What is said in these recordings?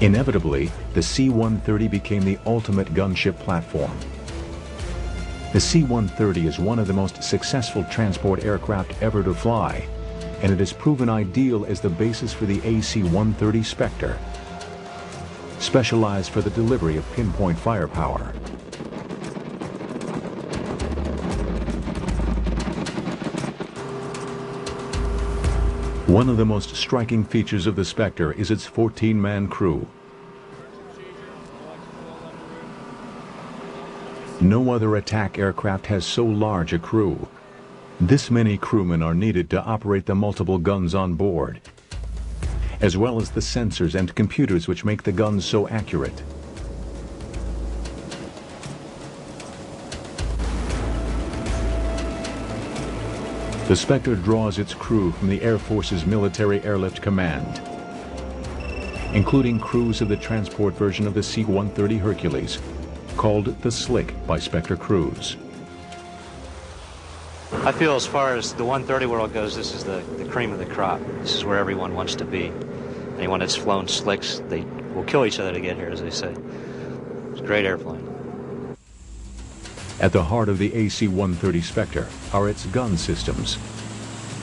Inevitably, the C-130 became the ultimate gunship platform. The C-130 is one of the most successful transport aircraft ever to fly, and it has proven ideal as the basis for the AC-130 Spectre, specialized for the delivery of pinpoint firepower. One of the most striking features of the Spectre is its 14-man crew. No other attack aircraft has so large a crew. This many crewmen are needed to operate the multiple guns on board, as well as the sensors and computers which make the guns so accurate. The Spectre draws its crew from the Air Force's Military Airlift Command, including crews of the transport version of the C-130 Hercules, called the Slick by Spectre crews. I feel as far as the 130 world goes, this is the cream of the crop. This is where everyone wants to be. Anyone that's flown Slicks, they will kill each other to get here, as they say. It's a great airplane. At the heart of the AC-130 Spectre are its gun systems.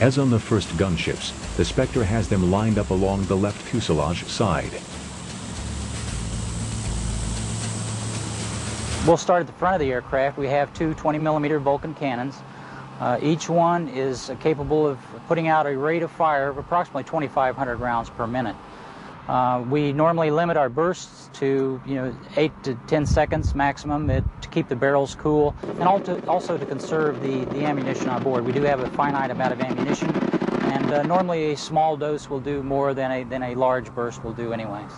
As on the first gunships, the Spectre has them lined up along the left fuselage side. We'll start at the front of the aircraft. We have two 20mm Vulcan cannons. Each one is capable of putting out a rate of fire of approximately 2,500 rounds per minute. We normally limit our bursts to 8 to 10 seconds maximum to keep the barrels cool, and also to conserve the ammunition on board. We do have a finite amount of ammunition, and normally a small dose will do more than a large burst will do anyways.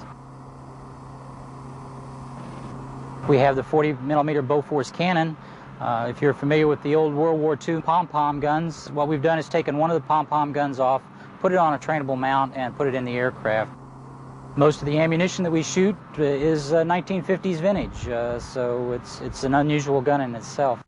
We have the 40mm Bofors cannon. If you're familiar with the old World War II pom-pom guns, what we've done is taken one of the pom-pom guns off, put it on a trainable mount, and put it in the aircraft. Most of the ammunition that we shoot is 1950s vintage, so it's an unusual gun in itself.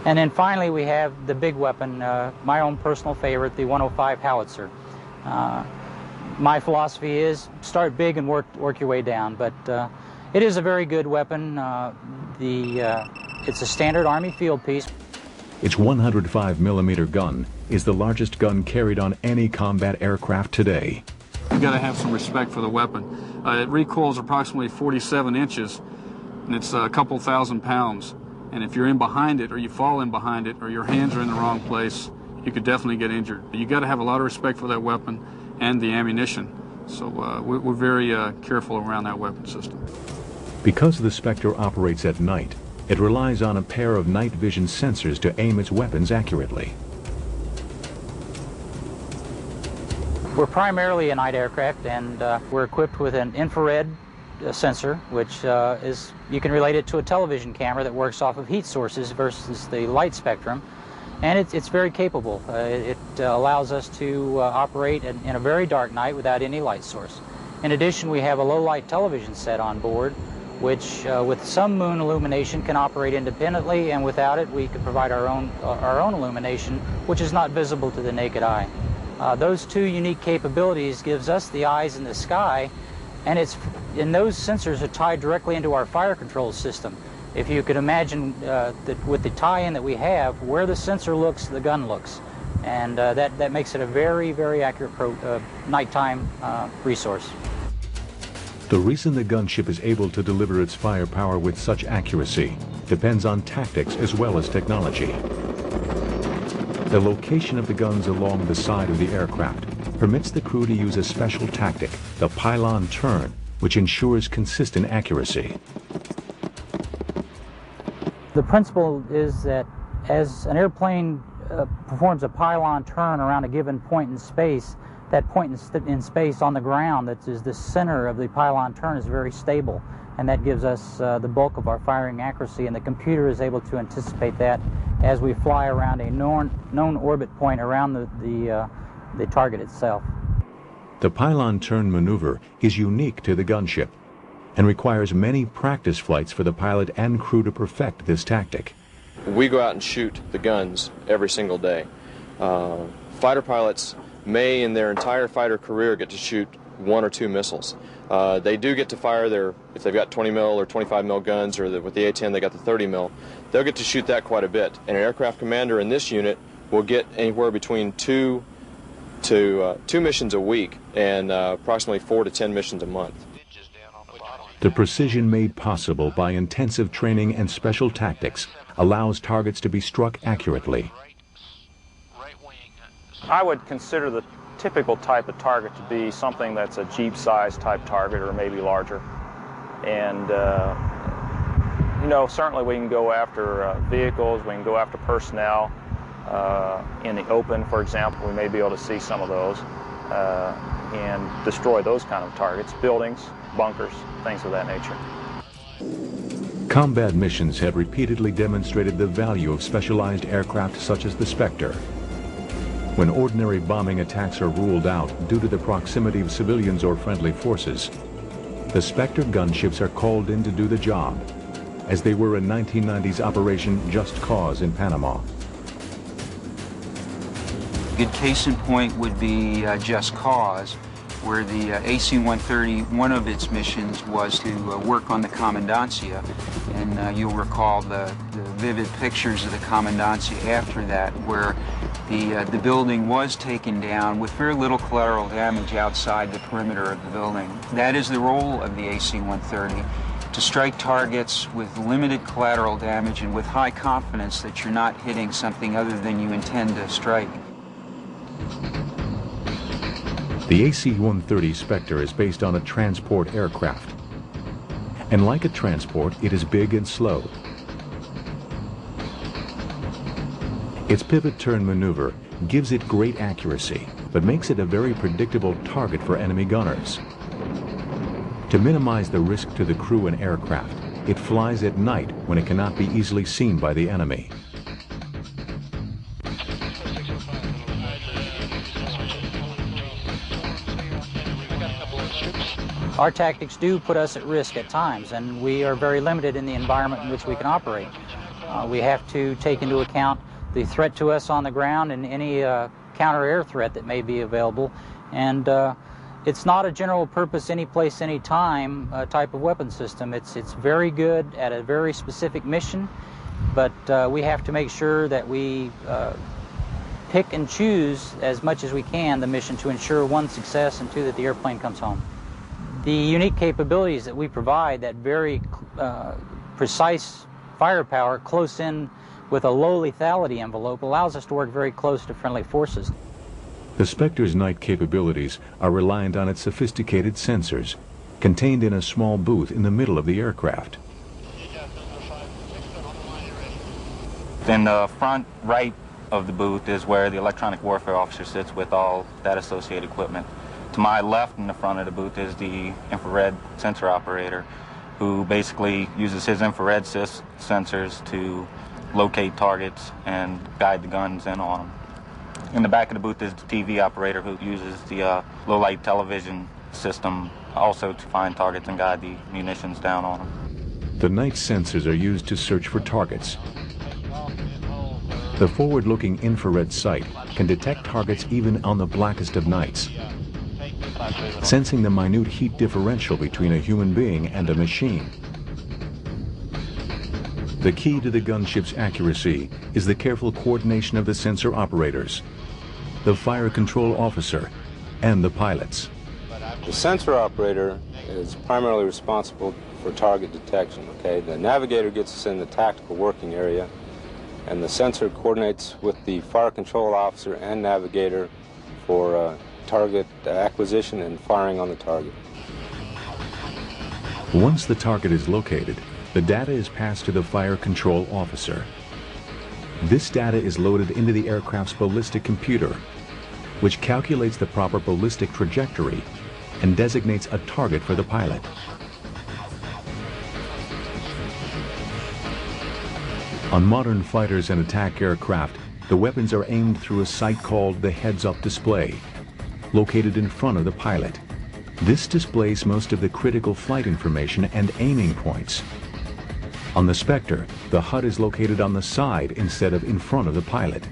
And then finally we have the big weapon, my own personal favorite, the 105 howitzer. My philosophy is start big and work your way down, but it is a very good weapon. It's a standard Army field piece. Its 105mm gun is the largest gun carried on any combat aircraft today. You've got to have some respect for the weapon. It recoils approximately 47 inches, and it's a couple thousand pounds. And if you're in behind it, or you fall in behind it, or your hands are in the wrong place, you could definitely get injured. But you've got to have a lot of respect for that weapon and the ammunition. So we're very careful around that weapon system. Because the Spectre operates at night, it relies on a pair of night vision sensors to aim its weapons accurately. We're primarily a night aircraft, and we're equipped with an infrared sensor, which you can relate it to a television camera that works off of heat sources versus the light spectrum. And it's very capable. It allows us to operate in a very dark night without any light source. In addition, we have a low-light television set on board, which with some moon illumination can operate independently, and without it we can provide our own illumination, which is not visible to the naked eye. Those two unique capabilities gives us the eyes in the sky, and those sensors are tied directly into our fire control system. If you could imagine that with the tie-in that we have, where the sensor looks, the gun looks. And that makes it a very, very accurate nighttime resource. The reason the gunship is able to deliver its firepower with such accuracy depends on tactics as well as technology. The location of the guns along the side of the aircraft permits the crew to use a special tactic, the pylon turn, which ensures consistent accuracy. The principle is that as an airplane performs a pylon turn around a given point in space, that point in space on the ground that is the center of the pylon turn is very stable, and that gives us the bulk of our firing accuracy, and the computer is able to anticipate that as we fly around a known orbit point around the target itself. The pylon turn maneuver is unique to the gunship and requires many practice flights for the pilot and crew to perfect this tactic. we go out and shoot the guns every single day. Fighter pilots may, in their entire fighter career, get to shoot 1 or 2 missiles. They do get to fire if they've got 20 mil or 25 mil guns, or with the A-10 they got the 30 mil, they'll get to shoot that quite a bit. And an aircraft commander in this unit will get anywhere between 2 missions a week and approximately 4 to 10 missions a month. The precision made possible by intensive training and special tactics allows targets to be struck accurately. I would consider the typical type of target to be something that's a Jeep-sized type target or maybe larger. And, you know, certainly we can go after vehicles, we can go after personnel. In the open, for example, we may be able to see some of those and destroy those kind of targets, buildings, bunkers, things of that nature. Combat missions have repeatedly demonstrated the value of specialized aircraft such as the Spectre. When ordinary bombing attacks are ruled out due to the proximity of civilians or friendly forces, the Spectre gunships are called in to do the job, as they were in 1990's Operation Just Cause in Panama. A good case in point would be Just Cause, where the AC-130, one of its missions was to work on the commandancia. And you'll recall the vivid pictures of the commandancia after that, where the building was taken down with very little collateral damage outside the perimeter of the building. That is the role of the AC-130, to strike targets with limited collateral damage and with high confidence that you're not hitting something other than you intend to strike. The AC-130 Spectre is based on a transport aircraft. And like a transport, it is big and slow. Its pivot turn maneuver gives it great accuracy, but makes it a very predictable target for enemy gunners. To minimize the risk to the crew and aircraft, it flies at night when it cannot be easily seen by the enemy. Our tactics do put us at risk at times, and we are very limited in the environment in which we can operate. We have to take into account the threat to us on the ground and any counter-air threat that may be available. And it's not a general purpose, any place, any time type of weapon system. It's very good at a very specific mission, but we have to make sure that we pick and choose as much as we can the mission to ensure, one, success, and two, that the airplane comes home. The unique capabilities that we provide, that very precise firepower close in with a low lethality envelope, allows us to work very close to friendly forces. The Spectre's night capabilities are reliant on its sophisticated sensors, contained in a small booth in the middle of the aircraft. In the front right of the booth is where the electronic warfare officer sits with all that associated equipment. To my left in the front of the booth is the infrared sensor operator, who basically uses his infrared sensors to locate targets and guide the guns in on them. In the back of the booth is the TV operator, who uses the low-light television system also to find targets and guide the munitions down on them. The night sensors are used to search for targets. The forward-looking infrared sight can detect targets even on the blackest of nights, sensing the minute heat differential between a human being and a machine. The key to the gunship's accuracy is the careful coordination of the sensor operators, the fire control officer, and the pilots. The sensor operator is primarily responsible for target detection, okay? The navigator gets us in the tactical working area, and the sensor coordinates with the fire control officer and navigator for target acquisition and firing on the target. Once the target is located, the data is passed to the fire control officer. This data is loaded into the aircraft's ballistic computer, which calculates the proper ballistic trajectory and designates a target for the pilot. On modern fighters and attack aircraft, the weapons are aimed through a sight called the heads-up display, located in front of the pilot. This displays most of the critical flight information and aiming points. On the Spectre, the HUD is located on the side instead of in front of the pilot.